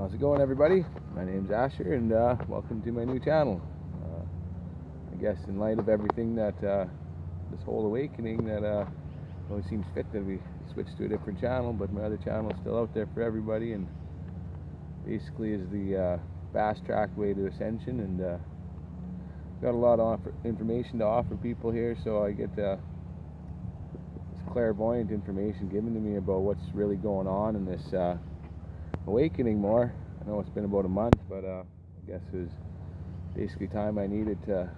How's it going, everybody? My name's Asher, and welcome to my new channel. I guess in light of everything that this whole awakening, that only seems fit that we switch to a different channel, but my other channel is still out there for everybody, and basically is the fast track way to ascension, and got a lot of information to offer people here, so I get this clairvoyant information given to me about what's really going on in this awakening more. I know it's been about a month, but I guess it was basically time I needed to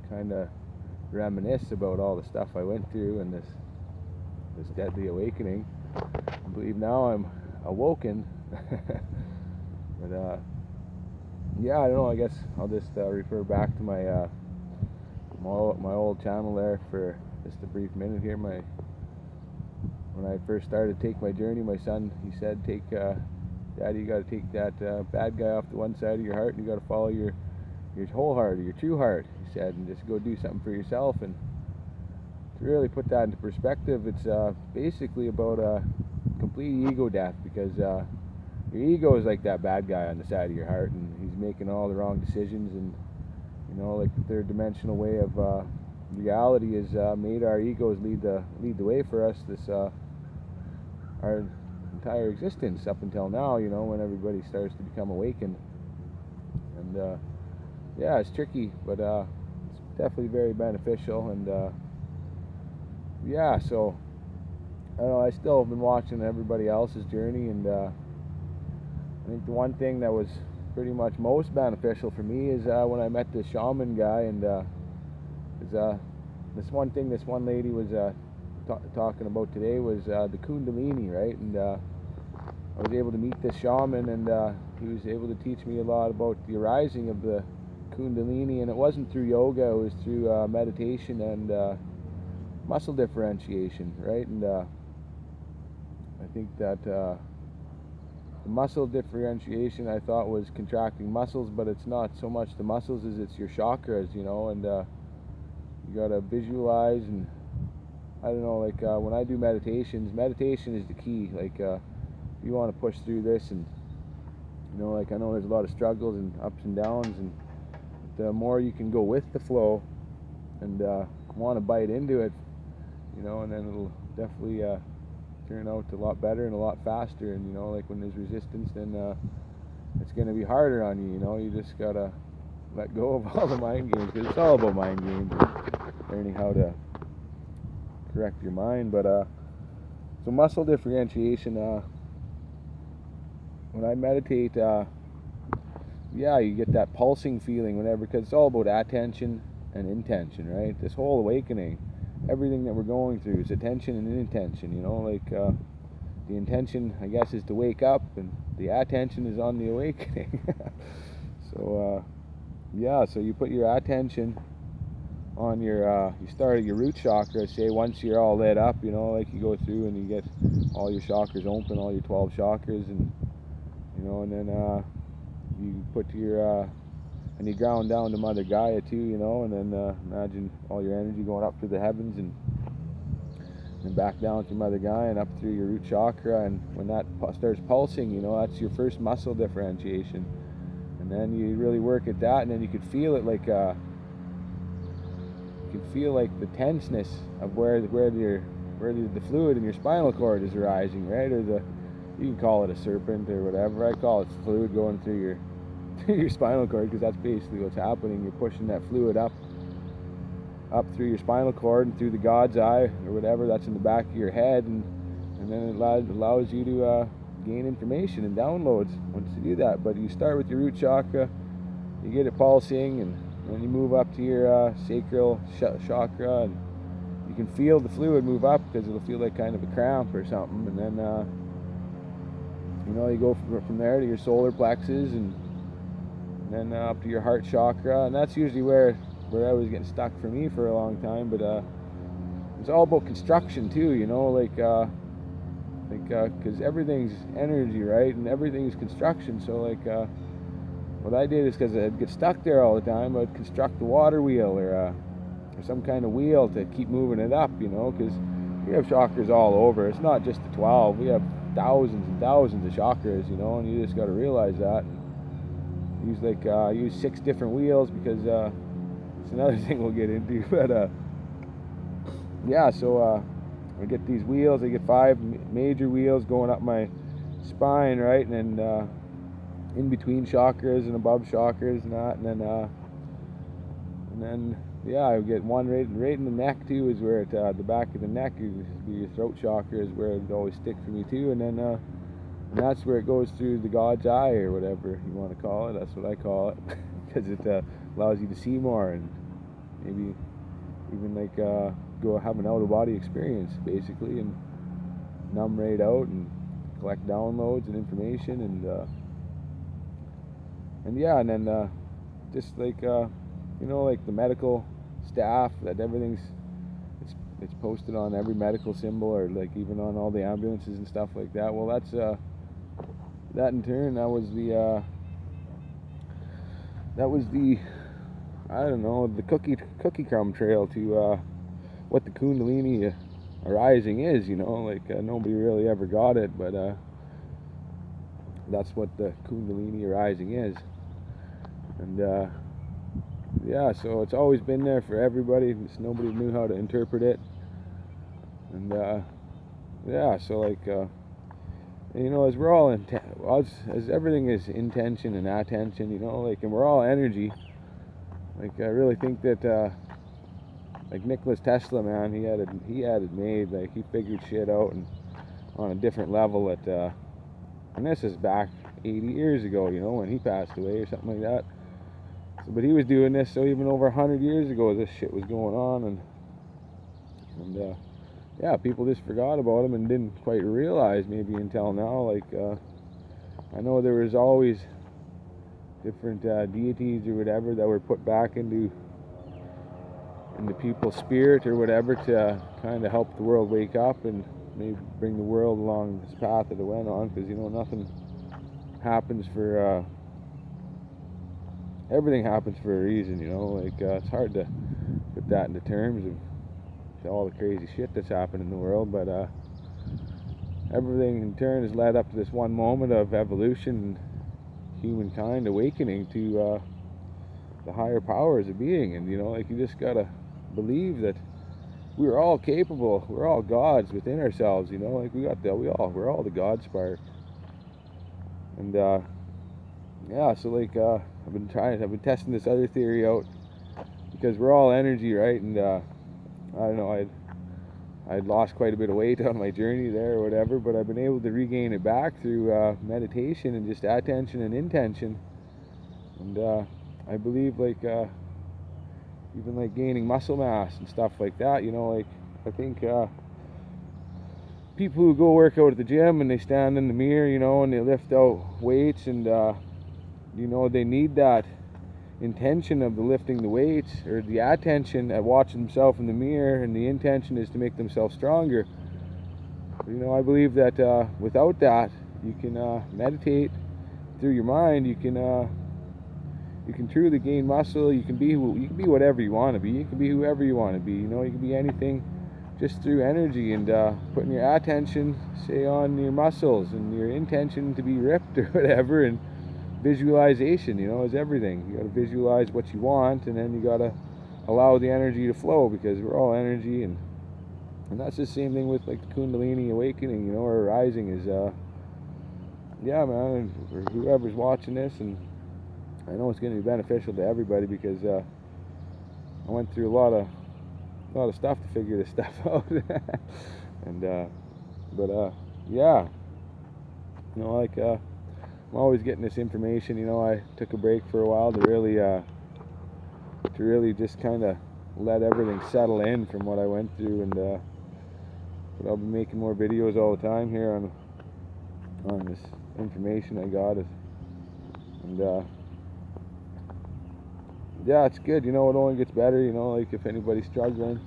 kind of reminisce about all the stuff I went through and this deadly awakening. I believe now I'm awoken. But yeah, I don't know, I guess I'll just refer back to my my old channel there for just a brief minute here. When I first started to take my journey, my son, he said, Daddy, you got to take that bad guy off to one side of your heart, and you got to follow your whole heart, or your true heart, he said, and just go do something for yourself. And to really put that into perspective, it's basically about a complete ego death, because your ego is like that bad guy on the side of your heart, and he's making all the wrong decisions, and like the third dimensional way of reality has made our egos lead the way for us our entire existence up until now, when everybody starts to become awakened. And yeah, it's tricky, but it's definitely very beneficial. And yeah, so I don't know, I still have been watching everybody else's journey, and I think the one thing that was pretty much most beneficial for me is when I met this shaman guy, and this one lady was talking about today was the kundalini, right? And I was able to meet this shaman, and he was able to teach me a lot about the arising of the kundalini, and it wasn't through yoga, it was through meditation and muscle differentiation, right? And I think that the muscle differentiation, I thought, was contracting muscles, but it's not so much the muscles as it's your chakras, and you gotta visualize. And I don't know, like when I do meditation is the key. Like if you want to push through this, and like I know there's a lot of struggles and ups and downs, and the more you can go with the flow and want to bite into it, and then it'll definitely turn out a lot better and a lot faster. And like when there's resistance, then it's going to be harder on you. You just gotta let go of all the mind games, because it's all about mind games and learning how to correct your mind. But so muscle differentiation, when I meditate, yeah, you get that pulsing feeling whenever, because it's all about attention and intention, right? This whole awakening, everything that we're going through is attention and intention. Like the intention, I guess, is to wake up, and the attention is on the awakening. So yeah, so you put your attention on your you start at your root chakra, say, once you're all lit up, like you go through and you get all your chakras open, all your 12 chakras, and and then you put your and you ground down to Mother Gaia too, and then imagine all your energy going up to the heavens and back down to Mother Gaia and up through your root chakra. And when that starts pulsing, that's your first muscle differentiation. And then you really work at that, and then you could feel it like you can feel like the tenseness of where the fluid in your spinal cord is arising, right? Or you can call it a serpent or whatever. I call it fluid going through your spinal cord, because that's basically what's happening. You're pushing that fluid up through your spinal cord and through the God's eye or whatever that's in the back of your head, and then it allows you to gain information and downloads once you do that. But you start with your root chakra, you get it pulsing, and then you move up to your sacral chakra, and you can feel the fluid move up, because it'll feel like kind of a cramp or something. And then you go from there to your solar plexus, and then up to your heart chakra. And that's usually where I was getting stuck for me for a long time. But it's all about construction too, because everything's energy, right? And everything's construction. So like what I did is, because I'd get stuck there all the time, I'd construct the water wheel or some kind of wheel to keep moving it up, because we have chakras all over. It's not just the 12. We have thousands and thousands of chakras, you know, and you just got to realize that. And use 6 different wheels because it's another thing we'll get into. But yeah, so I get these wheels. I get 5 major wheels going up my spine, right, and then in between chakras and above chakras and that, and then yeah, I get one right in the neck too, is where the back of the neck, your throat chakra is where it would always stick for me too, and then and that's where it goes through the God's eye, or whatever you want to call it. That's what I call it, because it allows you to see more and maybe even like go have an out-of-body experience basically, and numb right out and collect downloads and information, and yeah, and then just like you know, like the medical staff, that everything's it's posted on every medical symbol, or like even on all the ambulances and stuff like that. Well, that's that in turn, that was the I don't know, the cookie crumb trail to what the Kundalini arising is, you know, like nobody really ever got it, but that's what the Kundalini arising is. And yeah, so it's always been there for everybody, just nobody knew how to interpret it. And yeah, so like you know, as we're all as everything is intention and attention, you know, like, and we're all energy. Like, I really think that like Nikola Tesla, man, he had it made. Like, he figured shit out and on a different level at and this is back 80 years ago, you know, when he passed away or something like that. So, but he was doing this, so even over 100 years ago this shit was going on, and yeah, people just forgot about him and didn't quite realize, maybe until now. Like, I know there was always different deities or whatever that were put back into people's spirit or whatever to kind of help the world wake up and maybe bring the world along this path that it went on, because, you know, nothing happens for everything happens for a reason, you know. Like, it's hard to put that into terms of all the crazy shit that's happened in the world, but everything in turn has led up to this one moment of evolution and humankind awakening to the higher powers of being. And, you know, like, you just gotta believe that we're all capable, we're all gods within ourselves, you know. Like, we're all the God spark. And yeah, so like I've been testing this other theory out, because we're all energy, right? And I don't know, I'd lost quite a bit of weight on my journey there or whatever, but I've been able to regain it back through meditation and just attention and intention. And I believe, like, even like gaining muscle mass and stuff like that, you know. Like, I think people who go work out at the gym and they stand in the mirror, you know, and they lift out weights, and you know, they need that intention of the lifting the weights, or the attention at watching themselves in the mirror, and the intention is to make themselves stronger. You know, I believe that without that, you can meditate through your mind. You can truly gain muscle. You can be whatever you want to be. You can be whoever you want to be. You know, you can be anything just through energy, and putting your attention, say, on your muscles, and your intention to be ripped or whatever. And visualization, you know, is everything. You got to visualize what you want, and then you got to allow the energy to flow, because we're all energy. And that's the same thing with, like, the Kundalini awakening, you know, or rising is yeah, man, or whoever's watching this. And I know it's going to be beneficial to everybody, because I went through a lot of stuff to figure this stuff out. And but yeah, you know, like, I'm always getting this information. You know, I took a break for a while to really just kind of let everything settle in from what I went through, and but I'll be making more videos all the time here on this information I got. And yeah, it's good. You know, it only gets better. You know, like, if anybody's struggling,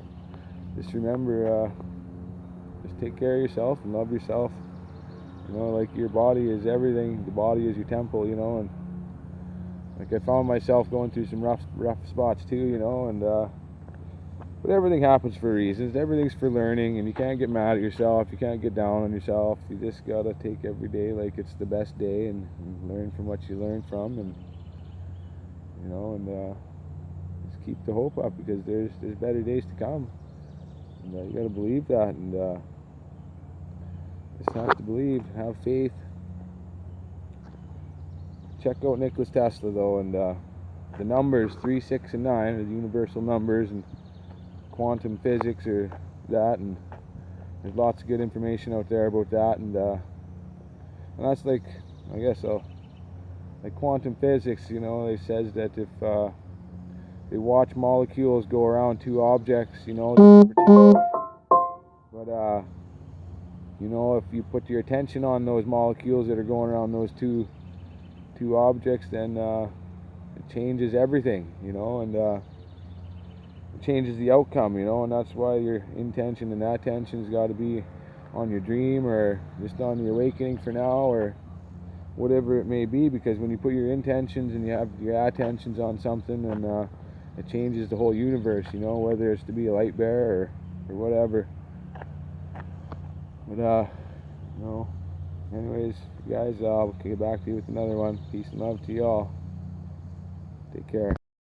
just remember, just take care of yourself and love yourself. You know, like, your body is everything. The body is your temple, you know. And like, I found myself going through some rough spots too, you know. And But everything happens for reasons. Everything's for learning, and you can't get mad at yourself. You can't get down on yourself. You just gotta take every day like it's the best day, and learn from what you learn from, and just keep the hope up, because there's better days to come, and you gotta believe that, and just have to believe, have faith. Check out Nikola Tesla though, and the numbers 3, 6, and 9 are the universal numbers, and quantum physics or that, and there's lots of good information out there about that, and that's like, I guess like quantum physics, they says that if they watch molecules go around two objects, they never change. But if you put your attention on those molecules that are going around those two objects, then it changes everything, and it changes the outcome, and that's why your intention and attention's got to be on your dream, or just on your awakening for now, or whatever it may be, because when you put your intentions and you have your attentions on something, and it changes the whole universe, whether it's to be a light bearer or whatever. But anyways, guys, I'll get back to you with another one. Peace and love to y'all. Take care.